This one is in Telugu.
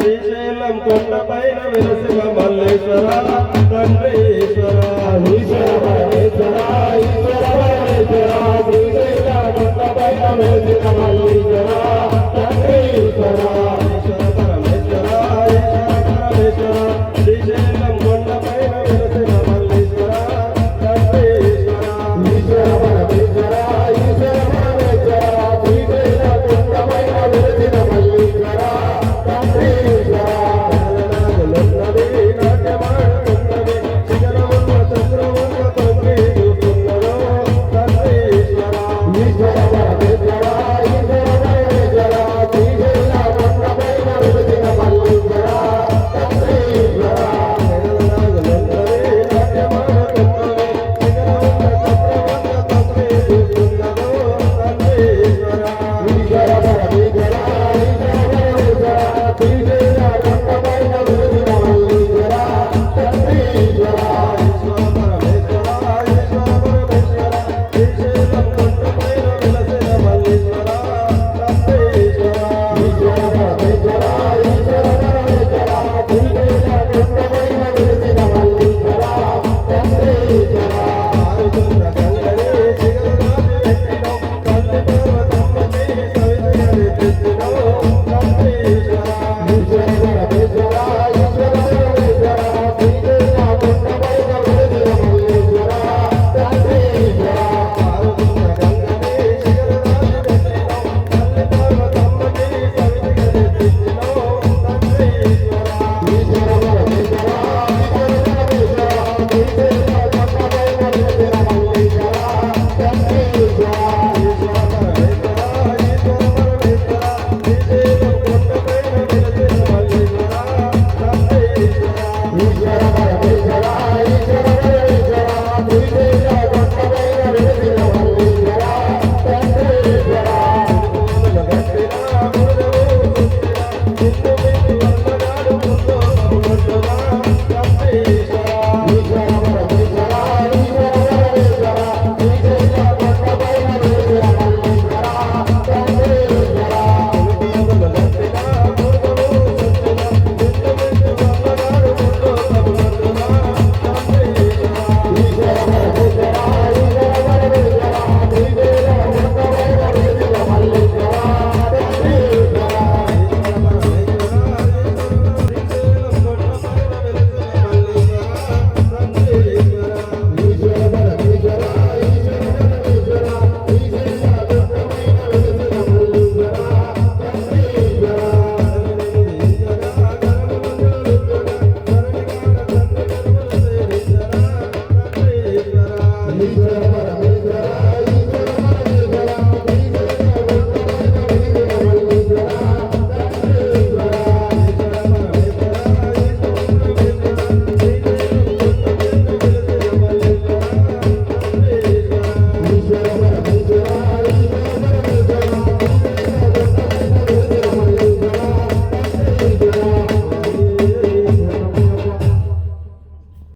శ్రీశైలం కొండపైన వెలసిన మల్లేశ్వర తండ్రి ఈశ్వర ఈశ్వర పరమేశ్వర ఈశ్వర పరమేశ్వర శ్రీశైలం కొండపైన వెలసిన మల్లేశ్వర తండ్రి ఈశ్వర ఈశ్వర పరమేశ్వర ఈశ్వర పరమేశ్వర శ్రీశైలం కొండపైన వెలసిన మల్లేశ్వర తండ్రి ఈశ్వర ఈశ్వర పరమేశ్వర ఈశ్వర పరమేశ్వర శ్రీశైలం కొండపైన వెలసిన మల్లేశ్వర Thank you.